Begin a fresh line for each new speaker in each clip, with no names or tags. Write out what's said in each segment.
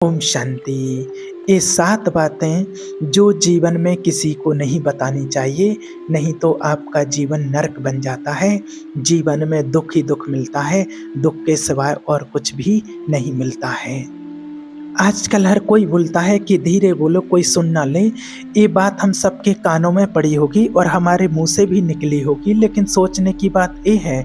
ओम शांति। ये 7 बातें जो जीवन में किसी को नहीं बतानी चाहिए, नहीं तो आपका जीवन नर्क बन जाता है। जीवन में दुख ही दुख मिलता है, दुख के सिवाय और कुछ भी नहीं मिलता है। आजकल हर कोई बोलता है कि धीरे बोलो कोई सुन ना ले। ये बात हम सबके कानों में पड़ी होगी और हमारे मुँह से भी निकली होगी, लेकिन सोचने की बात ये है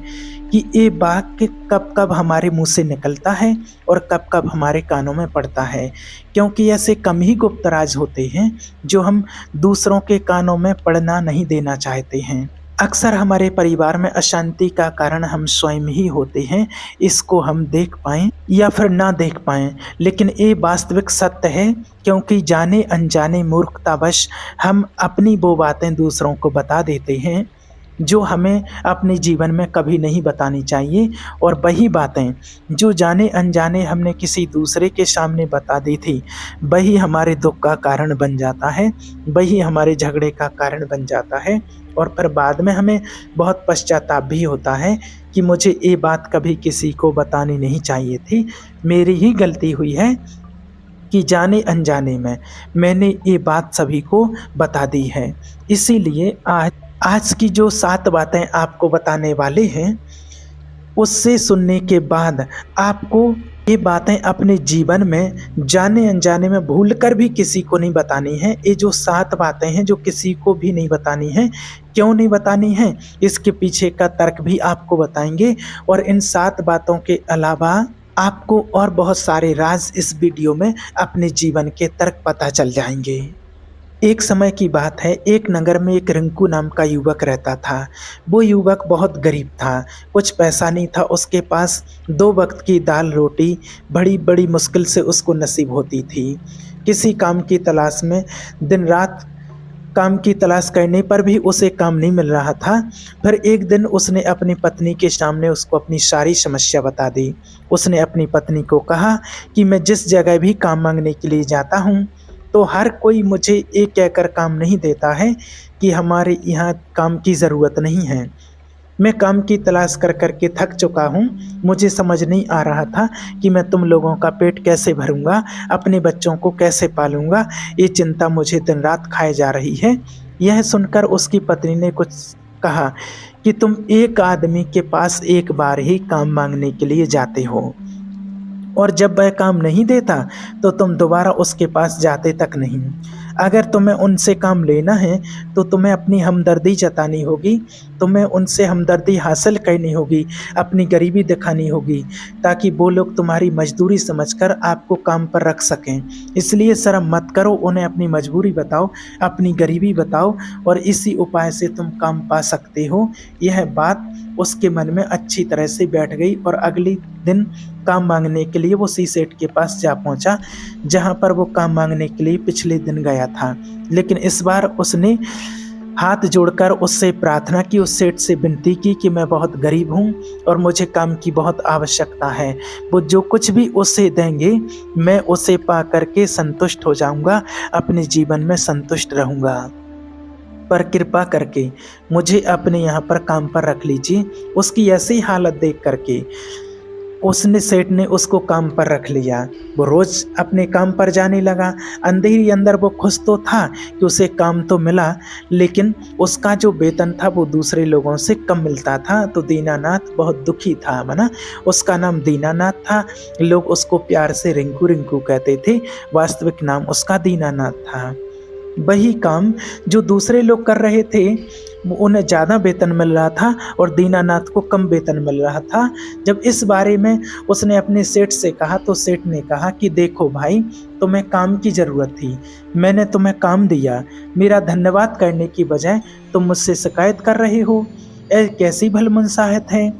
कि ये वाक्य कब-कब हमारे मुँह से निकलता है और कब-कब हमारे कानों में पड़ता है। क्योंकि ऐसे कम ही गुप्त राज होते हैं जो हम दूसरों के कानों में पड़ना नहीं देना चाहते हैं। अक्सर हमारे परिवार में अशांति का कारण हम स्वयं ही होते हैं, इसको हम देख पाएँ या फिर ना देख पाएँ, लेकिन ये वास्तविक सत्य है। क्योंकि जाने अनजाने मूर्खतावश हम अपनी वो बातें दूसरों को बता देते हैं जो हमें अपने जीवन में कभी नहीं बतानी चाहिए, और वही बातें जो जाने अनजाने हमने किसी दूसरे के सामने बता दी थी, वही हमारे दुख का कारण बन जाता है, वही हमारे झगड़े का कारण बन जाता है। और फिर बाद में हमें बहुत पश्चाताप भी होता है कि मुझे ये बात कभी किसी को बतानी नहीं चाहिए थी, मेरी ही गलती हुई है कि जाने अनजाने में मैंने ये बात सभी को बता दी है। इसीलिए आज की जो 7 बातें आपको बताने वाले हैं, उससे सुनने के बाद आपको ये बातें अपने जीवन में जाने अनजाने में भूलकर भी किसी को नहीं बतानी है। ये जो 7 बातें हैं जो किसी को भी नहीं बतानी है। क्यों नहीं बतानी है, इसके पीछे का तर्क भी आपको बताएंगे, और इन 7 बातों के अलावा आपको और बहुत सारे राज इस वीडियो में अपने जीवन के तर्क पता चल जाएंगे। एक समय की बात है, एक नगर में एक रिंकू नाम का युवक रहता था। वो युवक बहुत गरीब था, कुछ पैसा नहीं था उसके पास। 2 वक्त की दाल रोटी बड़ी बड़ी मुश्किल से उसको नसीब होती थी। किसी काम की तलाश में दिन रात काम की तलाश करने पर भी उसे काम नहीं मिल रहा था। फिर एक दिन उसने अपनी पत्नी के सामने उसको अपनी सारी समस्या बता दी। उसने अपनी पत्नी को कहा कि मैं जिस जगह भी काम मांगने के लिए जाता हूँ, तो हर कोई मुझे ये कहकर काम नहीं देता है कि हमारे यहाँ काम की ज़रूरत नहीं है। मैं काम की तलाश कर कर के थक चुका हूँ। मुझे समझ नहीं आ रहा था कि मैं तुम लोगों का पेट कैसे भरूँगा, अपने बच्चों को कैसे पालूँगा। ये चिंता मुझे दिन रात खाए जा रही है। यह सुनकर उसकी पत्नी ने कुछ कहा कि तुम एक आदमी के पास एक बार ही काम मांगने के लिए जाते हो, और जब वह काम नहीं देता तो तुम दोबारा उसके पास जाते तक नहीं। अगर तुम्हें उनसे काम लेना है तो तुम्हें अपनी हमदर्दी जतानी होगी, तुम्हें उनसे हमदर्दी हासिल करनी होगी, अपनी गरीबी दिखानी होगी, ताकि वो लोग तुम्हारी मजदूरी समझकर आपको काम पर रख सकें। इसलिए शर्म मत करो, उन्हें अपनी मजबूरी बताओ, अपनी गरीबी बताओ, और इसी उपाय से तुम काम पा सकते हो। यह बात उसके मन में अच्छी तरह से बैठ गई, और अगले दिन काम मांगने के लिए वो सी सेठ के पास जा पहुंचा, जहां पर वो काम मांगने के लिए पिछले दिन गया था। लेकिन इस बार उसने हाथ जोड़कर उससे प्रार्थना की, उस सेठ से विनती की कि मैं बहुत गरीब हूँ और मुझे काम की बहुत आवश्यकता है। वो जो कुछ भी उसे देंगे मैं उसे पा करके संतुष्ट हो जाऊँगा, अपने जीवन में संतुष्ट रहूँगा, पर कृपा करके मुझे अपने यहाँ पर काम पर रख लीजिए। उसकी ऐसी हालत देख करके सेठ ने उसको काम पर रख लिया। वो रोज़ अपने काम पर जाने लगा। अंदर ही अंदर वो खुश तो था कि उसे काम तो मिला, लेकिन उसका जो वेतन था वो दूसरे लोगों से कम मिलता था। तो दीनानाथ बहुत दुखी था, माना उसका नाम दीनानाथ था। लोग उसको प्यार से रिंकू रिंकू कहते थे, वास्तविक नाम उसका दीनानाथ था। वही काम जो दूसरे लोग कर रहे थे उन्हें ज़्यादा वेतन मिल रहा था और दीनानाथ को कम वेतन मिल रहा था। जब इस बारे में उसने अपने सेठ से कहा तो सेठ ने कहा कि देखो भाई, तुम्हें काम की ज़रूरत थी, मैंने तुम्हें काम दिया, मेरा धन्यवाद करने की बजाय तुम मुझसे शिकायत कर रहे हो। यह कैसी भलमनसाहत है।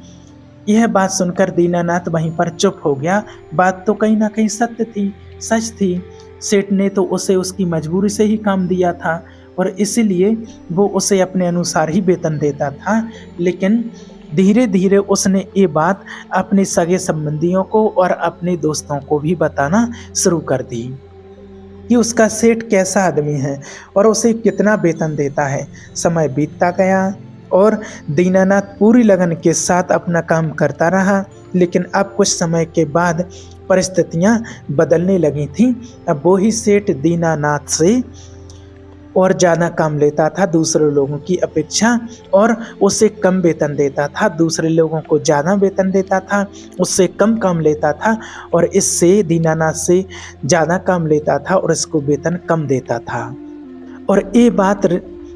यह बात सुनकर दीनानाथ वहीं पर चुप हो गया। बात तो कहीं ना कहीं सत्य थी, सच थी। सेठ ने तो उसे उसकी मजबूरी से ही काम दिया था और इसीलिए वो उसे अपने अनुसार ही वेतन देता था। लेकिन धीरे धीरे उसने ये बात अपने सगे संबंधियों को और अपने दोस्तों को भी बताना शुरू कर दी कि उसका सेठ कैसा आदमी है और उसे कितना वेतन देता है। समय बीतता गया और दीनानाथ पूरी लगन के साथ अपना काम करता रहा, लेकिन अब कुछ समय के बाद परिस्थितियां बदलने लगी थीं। अब वो ही सेठ दीनानाथ से और ज़्यादा काम लेता था दूसरे लोगों की अपेक्षा, और उससे कम वेतन देता था। दूसरे लोगों को ज़्यादा वेतन देता था, उससे कम काम लेता था, और इससे दीनानाथ से ज़्यादा काम लेता था और इसको वेतन कम देता था। और ये बात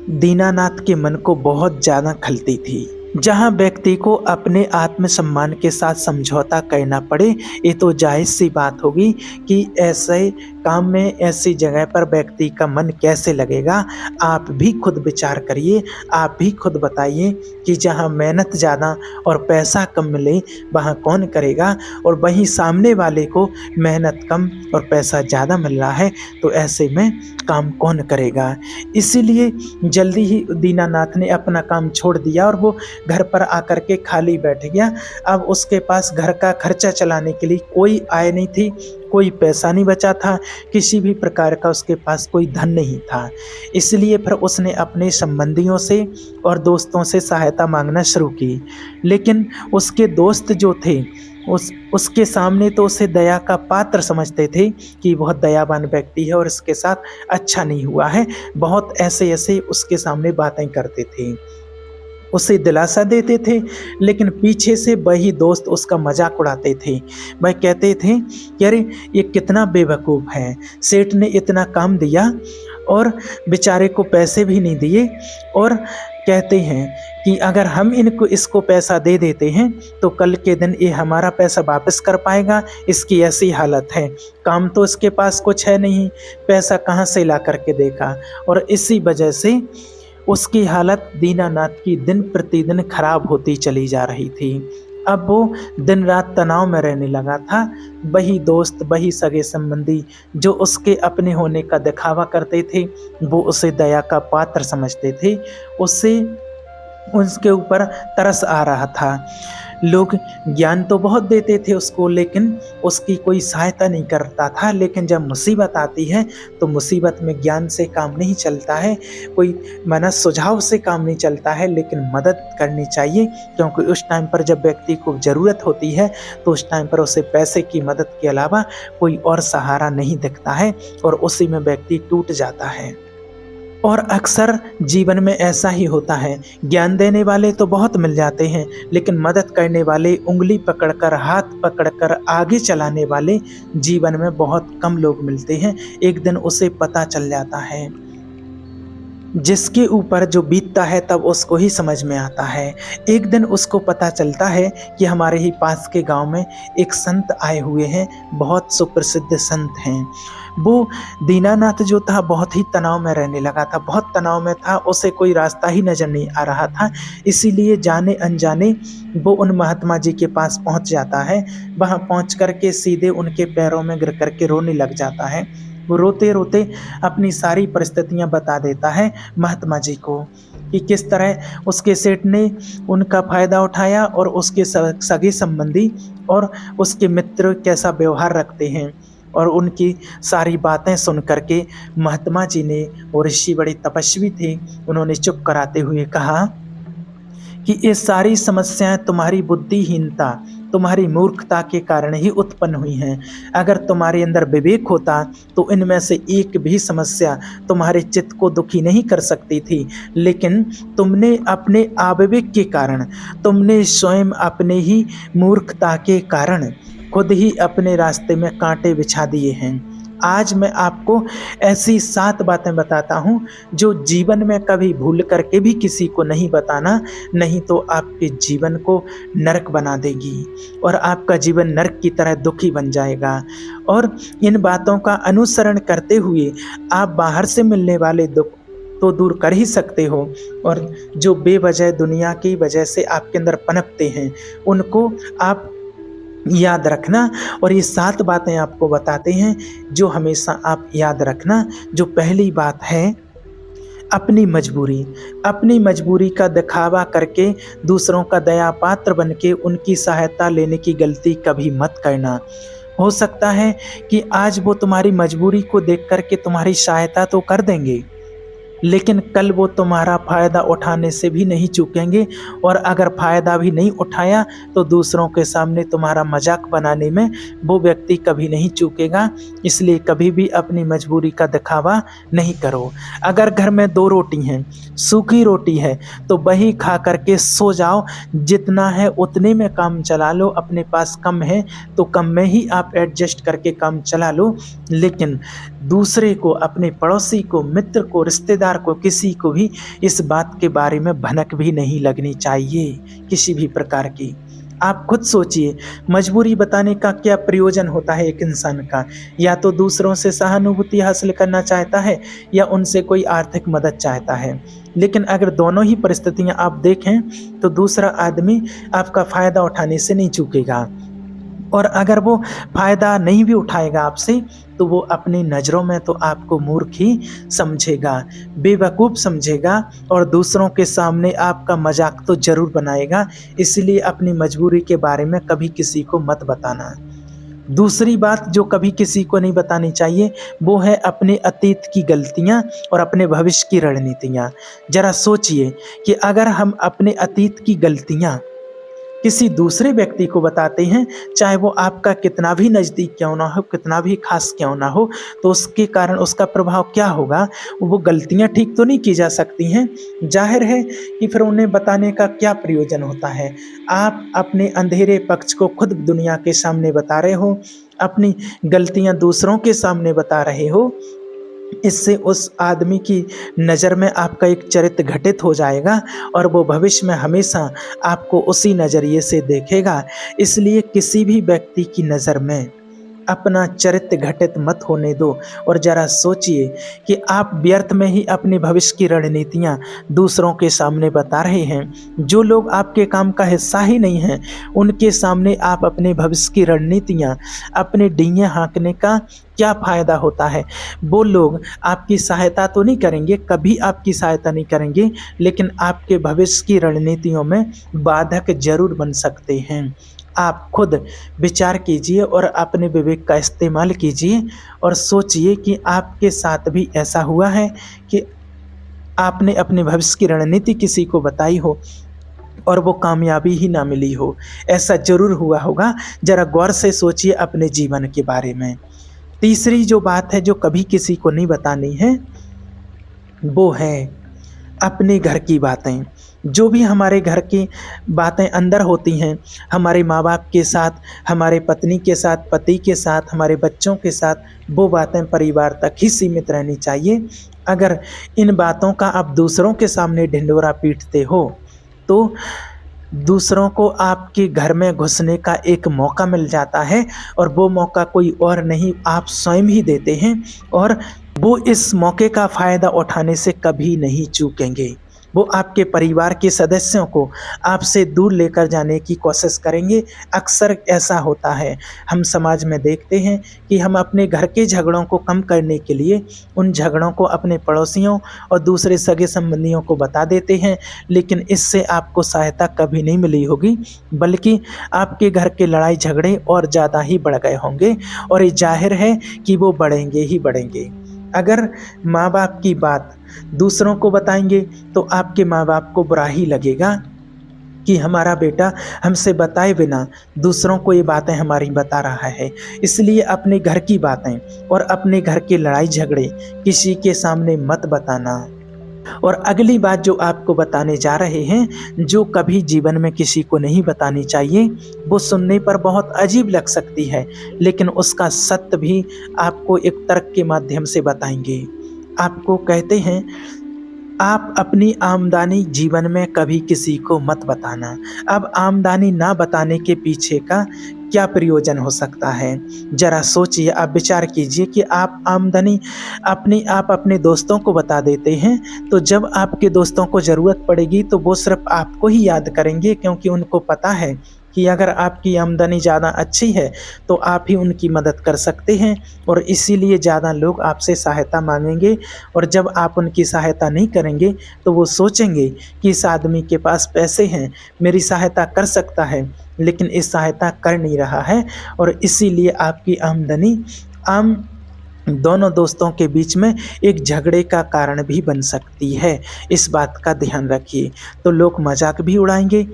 दीनानाथ के मन को बहुत ज़्यादा खलती थी। जहाँ व्यक्ति को अपने आत्मसम्मान के साथ समझौता करना पड़े, ये तो जायज़ सी बात होगी कि ऐसे काम में, ऐसी जगह पर व्यक्ति का मन कैसे लगेगा। आप भी खुद विचार करिए, आप भी खुद बताइए कि जहाँ मेहनत ज़्यादा और पैसा कम मिले वहाँ कौन करेगा, और वहीं सामने वाले को मेहनत कम और पैसा ज़्यादा मिल रहा है, तो ऐसे में काम कौन करेगा। इसीलिए जल्दी ही दीनानाथ ने अपना काम छोड़ दिया और वो घर पर आकर के खाली बैठ गया। अब उसके पास घर का खर्चा चलाने के लिए कोई आय नहीं थी, कोई पैसा नहीं बचा था, किसी भी प्रकार का उसके पास कोई धन नहीं था। इसलिए फिर उसने अपने संबंधियों से और दोस्तों से सहायता मांगना शुरू की। लेकिन उसके दोस्त जो थे उसके सामने तो उसे दया का पात्र समझते थे कि बहुत दयावान व्यक्ति है और इसके साथ अच्छा नहीं हुआ है। बहुत ऐसे ऐसे उसके सामने बातें करते थे, उसे दिलासा देते थे, लेकिन पीछे से वही दोस्त उसका मजाक उड़ाते थे। वह कहते थे कि अरे ये कितना बेवकूफ़ है, सेठ ने इतना काम दिया और बेचारे को पैसे भी नहीं दिए, और कहते हैं कि अगर हम इसको पैसा दे देते हैं तो कल के दिन ये हमारा पैसा वापस कर पाएगा, इसकी ऐसी हालत है। काम तो इसके पास कुछ है नहीं, पैसा कहाँ से ला करके देगा। और इसी वजह से उसकी हालत दीनानाथ की दिन प्रतिदिन खराब होती चली जा रही थी। अब वो दिन रात तनाव में रहने लगा था। वही दोस्त, वही सगे संबंधी जो उसके अपने होने का दिखावा करते थे, वो उसे दया का पात्र समझते थे, उसके ऊपर तरस आ रहा था। लोग ज्ञान तो बहुत देते थे उसको, लेकिन उसकी कोई सहायता नहीं करता था। लेकिन जब मुसीबत आती है तो मुसीबत में ज्ञान से काम नहीं चलता है, कोई माना सुझाव से काम नहीं चलता है, लेकिन मदद करनी चाहिए। क्योंकि उस टाइम पर जब व्यक्ति को ज़रूरत होती है तो उस टाइम पर उसे पैसे की मदद के अलावा कोई और सहारा नहीं दिखता है, और उसी में व्यक्ति टूट जाता है। और अक्सर जीवन में ऐसा ही होता है, ज्ञान देने वाले तो बहुत मिल जाते हैं, लेकिन मदद करने वाले, उंगली पकड़कर, हाथ पकड़कर आगे चलाने वाले जीवन में बहुत कम लोग मिलते हैं। एक दिन उसे पता चल जाता है, जिसके ऊपर जो बीतता है तब उसको ही समझ में आता है। एक दिन उसको पता चलता है कि हमारे ही पास के गांव में एक संत आए हुए हैं, बहुत सुप्रसिद्ध संत हैं। वो दीनानाथ जो था बहुत ही तनाव में रहने लगा था, बहुत तनाव में था, उसे कोई रास्ता ही नज़र नहीं आ रहा था। इसीलिए जाने अनजाने वो उन महात्मा जी के पास पहुंच जाता है। वहां पहुंच करके सीधे उनके पैरों में गिर करके रोने लग जाता है। वो रोते रोते अपनी सारी परिस्थितियां बता देता है महात्मा जी को, कि किस तरह उसके सेठ ने उनका फ़ायदा उठाया और उसके सगे संबंधी और उसके मित्र कैसा व्यवहार रखते हैं। और उनकी सारी बातें सुन करके महात्मा जी ने, वो ऋषि बड़े तपस्वी थे, उन्होंने चुप कराते हुए कहा कि ये सारी समस्याएं तुम्हारी बुद्धिहीनता, तुम्हारी मूर्खता के कारण ही उत्पन्न हुई हैं। अगर तुम्हारे अंदर विवेक होता तो इनमें से एक भी समस्या तुम्हारे चित्त को दुखी नहीं कर सकती थी, लेकिन तुमने अपने अविवेक के कारण, तुमने स्वयं अपने ही मूर्खता के कारण खुद ही अपने रास्ते में कांटे बिछा दिए हैं। आज मैं आपको ऐसी 7 बातें बताता हूँ जो जीवन में कभी भूल करके भी किसी को नहीं बताना, नहीं तो आपके जीवन को नरक बना देगी और आपका जीवन नरक की तरह दुखी बन जाएगा। और इन बातों का अनुसरण करते हुए आप बाहर से मिलने वाले दुख तो दूर कर ही सकते हो, और जो बेवजह दुनिया की वजह से आपके अंदर पनपते हैं उनको आप याद रखना। और ये 7 बातें आपको बताते हैं जो हमेशा आप याद रखना। जो पहली बात है, अपनी मजबूरी का दिखावा करके दूसरों का दया पात्र बन के उनकी सहायता लेने की गलती कभी मत करना। हो सकता है कि आज वो तुम्हारी मजबूरी को देख करके तुम्हारी सहायता तो कर देंगे, लेकिन कल वो तुम्हारा फ़ायदा उठाने से भी नहीं चूकेंगे, और अगर फ़ायदा भी नहीं उठाया तो दूसरों के सामने तुम्हारा मजाक बनाने में वो व्यक्ति कभी नहीं चूकेगा। इसलिए कभी भी अपनी मजबूरी का दिखावा नहीं करो। अगर घर में 2 रोटी हैं, सूखी रोटी है, तो वही खा करके सो जाओ। जितना है उतने में काम चला लो। अपने पास कम है तो कम में ही आप एडजस्ट करके काम चला लो। लेकिन दूसरे को, अपने पड़ोसी को, मित्र को, रिश्तेदार को, किसी को भी इस बात के बारे में भनक भी नहीं लगनी चाहिए किसी भी प्रकार की। आप खुद सोचिए, मजबूरी बताने का क्या प्रयोजन होता है एक इंसान का? या तो दूसरों से सहानुभूति हासिल करना चाहता है या उनसे कोई आर्थिक मदद चाहता है। लेकिन अगर दोनों ही परिस्थितियां आप देखें तो दूसरा आदमी आपका फ़ायदा उठाने से नहीं चूकेगा, और अगर वो फ़ायदा नहीं भी उठाएगा आपसे तो वो अपनी नज़रों में तो आपको मूर्ख ही समझेगा, बेवकूफ़ समझेगा, और दूसरों के सामने आपका मजाक तो ज़रूर बनाएगा। इसलिए अपनी मजबूरी के बारे में कभी किसी को मत बताना। दूसरी बात जो कभी किसी को नहीं बतानी चाहिए वो है अपने अतीत की गलतियां और अपने भविष्य की रणनीतियां। ज़रा सोचिए कि अगर हम अपने अतीत की गलतियां किसी दूसरे व्यक्ति को बताते हैं, चाहे वो आपका कितना भी नज़दीक क्यों ना हो, कितना भी खास क्यों ना हो, तो उसके कारण उसका प्रभाव क्या होगा? वो गलतियां ठीक तो नहीं की जा सकती हैं। जाहिर है कि फिर उन्हें बताने का क्या प्रयोजन होता है? आप अपने अंधेरे पक्ष को खुद दुनिया के सामने बता रहे हो, अपनी गलतियां दूसरों के सामने बता रहे हो। इससे उस आदमी की नज़र में आपका एक चरित्र घटित हो जाएगा और वो भविष्य में हमेशा आपको उसी नज़रिए से देखेगा। इसलिए किसी भी व्यक्ति की नज़र में अपना चरित्र घटित मत होने दो, और ज़रा सोचिए कि आप व्यर्थ में ही अपने भविष्य की रणनीतियाँ दूसरों के सामने बता रहे हैं। जो लोग आपके काम का हिस्सा ही नहीं हैं उनके सामने आप अपने भविष्य की रणनीतियाँ, अपने डींगे हाँकने का क्या फ़ायदा होता है? वो लोग आपकी सहायता तो नहीं करेंगे, कभी आपकी सहायता नहीं करेंगे, लेकिन आपके भविष्य की रणनीतियों में बाधक जरूर बन सकते हैं। आप खुद विचार कीजिए और अपने विवेक का इस्तेमाल कीजिए और सोचिए कि आपके साथ भी ऐसा हुआ है कि आपने अपने भविष्य की रणनीति किसी को बताई हो और वो कामयाबी ही ना मिली हो। ऐसा ज़रूर हुआ होगा। ज़रा गौर से सोचिए अपने जीवन के बारे में। तीसरी जो बात है जो कभी किसी को नहीं बतानी है वो है अपने घर की बातें। जो भी हमारे घर की बातें अंदर होती हैं, हमारे माँ बाप के साथ, हमारे पत्नी के साथ, पति के साथ, हमारे बच्चों के साथ, वो बातें परिवार तक ही सीमित रहनी चाहिए। अगर इन बातों का आप दूसरों के सामने ढिंढोरा पीटते हो तो दूसरों को आपके घर में घुसने का एक मौका मिल जाता है, और वो मौका कोई और नहीं, आप स्वयं ही देते हैं, और वो इस मौके का फ़ायदा उठाने से कभी नहीं चूकेंगे। वो आपके परिवार के सदस्यों को आपसे दूर लेकर जाने की कोशिश करेंगे। अक्सर ऐसा होता है, हम समाज में देखते हैं कि हम अपने घर के झगड़ों को कम करने के लिए उन झगड़ों को अपने पड़ोसियों और दूसरे सगे संबंधियों को बता देते हैं, लेकिन इससे आपको सहायता कभी नहीं मिली होगी, बल्कि आपके घर के लड़ाई झगड़े और ज़्यादा ही बढ़ गए होंगे, और ये जाहिर है कि वो बढ़ेंगे ही बढ़ेंगे। अगर माँ बाप की बात दूसरों को बताएंगे तो आपके माँ बाप को बुरा ही लगेगा कि हमारा बेटा हमसे बताए बिना दूसरों को ये बातें हमारी बता रहा है। इसलिए अपने घर की बातें और अपने घर के लड़ाई झगड़े किसी के सामने मत बताना। और अगली बात जो आपको बताने जा रहे हैं, जो कभी जीवन में किसी को नहीं बतानी चाहिए, वो सुनने पर बहुत अजीब लग सकती है, लेकिन उसका सत्य भी आपको एक तर्क के माध्यम से बताएंगे। आपको कहते हैं, आप अपनी आमदनी जीवन में कभी किसी को मत बताना। अब आमदनी ना बताने के पीछे का क्या प्रयोजन हो सकता है? ज़रा सोचिए, आप विचार कीजिए कि आप आमदनी आप अपने दोस्तों को बता देते हैं, तो जब आपके दोस्तों को ज़रूरत पड़ेगी तो वो सिर्फ आपको ही याद करेंगे, क्योंकि उनको पता है कि अगर आपकी आमदनी ज़्यादा अच्छी है तो आप ही उनकी मदद कर सकते हैं, और इसीलिए ज़्यादा लोग आपसे सहायता मांगेंगे। और जब आप उनकी सहायता नहीं करेंगे तो वो सोचेंगे कि इस आदमी के पास पैसे हैं, मेरी सहायता कर सकता है, लेकिन इस सहायता कर नहीं रहा है, और इसीलिए आपकी आमदनी आम दोनों दोस्तों के बीच में एक झगड़े का कारण भी बन सकती है। इस बात का ध्यान रखिए। तो लोग मज़ाक भी उड़ाएँगे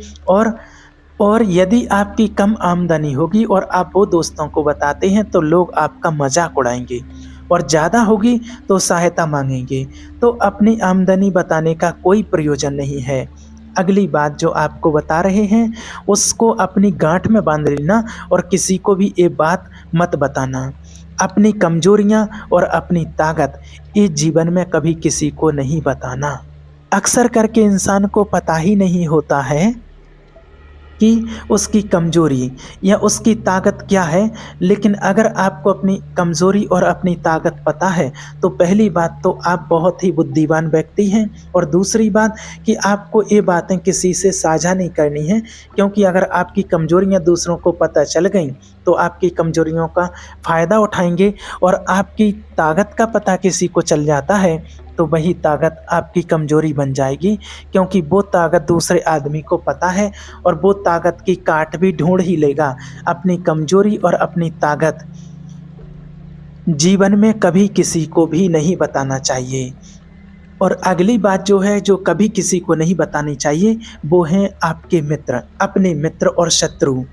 और यदि आपकी कम आमदनी होगी और आप वो दोस्तों को बताते हैं तो लोग आपका मज़ाक उड़ाएँगे, और ज़्यादा होगी तो सहायता माँगेंगे। तो अपनी आमदनी बताने का कोई प्रयोजन नहीं है। अगली बात जो आपको बता रहे हैं उसको अपनी गाँठ में बाँध लेना और किसी को भी ये बात मत बताना। अपनी कमज़ोरियाँ और अपनी ताकत ये जीवन में कभी किसी को नहीं बताना। अक्सर करके इंसान को पता ही नहीं होता है कि उसकी कमज़ोरी या उसकी ताकत क्या है। लेकिन अगर आपको अपनी कमज़ोरी और अपनी ताकत पता है तो पहली बात तो आप बहुत ही बुद्धिमान व्यक्ति हैं, और दूसरी बात कि आपको ये बातें किसी से साझा नहीं करनी है, क्योंकि अगर आपकी कमज़ोरियाँ दूसरों को पता चल गईं तो आपकी कमज़ोरियों का फ़ायदा उठाएँगे, और आपकी ताकत का पता किसी को चल जाता है तो वही ताकत आपकी कमज़ोरी बन जाएगी, क्योंकि वो ताकत दूसरे आदमी को पता है और वो ताकत की काट भी ढूँढ ही लेगा। अपनी कमज़ोरी और अपनी ताकत जीवन में कभी किसी को भी नहीं बताना चाहिए। और अगली बात जो है, जो कभी किसी को नहीं बतानी चाहिए, वो हैं आपके मित्र, अपने मित्र और शत्रु।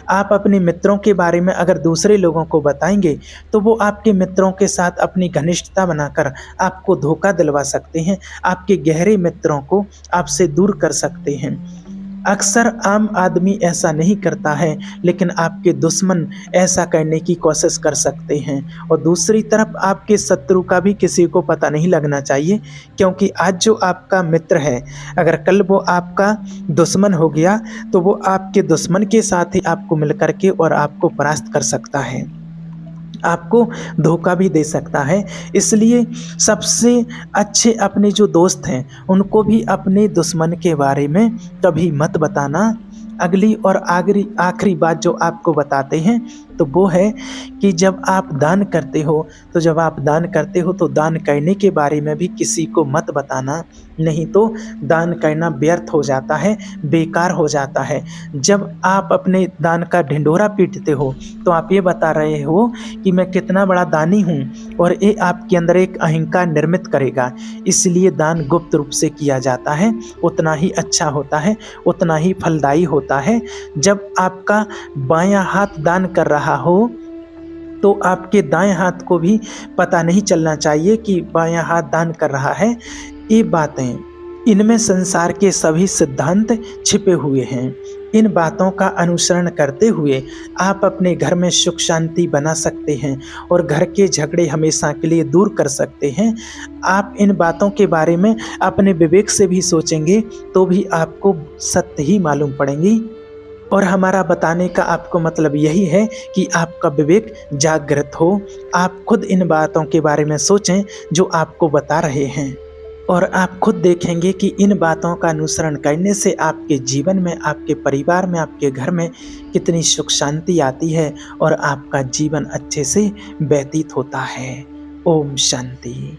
आप अपने मित्रों के बारे में अगर दूसरे लोगों को बताएँगे, तो वो आपके मित्रों के साथ अपनी घनिष्ठता बनाकर आपको धोखा दिलवा सकते हैं, आपके गहरे मित्रों को आपसे दूर कर सकते हैं। अक्सर आम आदमी ऐसा नहीं करता है, लेकिन आपके दुश्मन ऐसा करने की कोशिश कर सकते हैं। और दूसरी तरफ आपके शत्रु का भी किसी को पता नहीं लगना चाहिए, क्योंकि आज जो आपका मित्र है, अगर कल वो आपका दुश्मन हो गया तो वो आपके दुश्मन के साथ ही आपको मिल कर के और आपको परास्त कर सकता है, आपको धोखा भी दे सकता है। इसलिए सबसे अच्छे अपने जो दोस्त हैं उनको भी अपने दुश्मन के बारे में कभी मत बताना। अगली और आखिरी बात जो आपको बताते हैं तो वो है कि जब आप दान करते हो तो दान करने के बारे में भी किसी को मत बताना, नहीं तो दान करना व्यर्थ हो जाता है, बेकार हो जाता है। जब आप अपने दान का ढिंढोरा पीटते हो तो आप ये बता रहे हो कि मैं कितना बड़ा दानी हूँ, और ये आपके अंदर एक अहंकार निर्मित करेगा। इसलिए दान गुप्त रूप से किया जाता है, उतना ही अच्छा होता है, उतना ही फलदायी होता है। जब आपका बायां हाथ दान कर रहा हो तो आपके दाएं हाथ को भी पता नहीं चलना चाहिए कि बायां हाथ दान कर रहा है। ये बातें, इनमें संसार के सभी सिद्धांत छिपे हुए हैं। इन बातों का अनुसरण करते हुए आप अपने घर में सुख शांति बना सकते हैं और घर के झगड़े हमेशा के लिए दूर कर सकते हैं। आप इन बातों के बारे में अपने विवेक से भी सोचेंगे तो भी आपको सत्य ही मालूम पड़ेंगी। और हमारा बताने का आपको मतलब यही है कि आपका विवेक जागृत हो, आप खुद इन बातों के बारे में सोचें जो आपको बता रहे हैं, और आप खुद देखेंगे कि इन बातों का अनुसरण करने से आपके जीवन में, आपके परिवार में, आपके घर में कितनी सुख शांति आती है और आपका जीवन अच्छे से व्यतीत होता है। ओम शांति।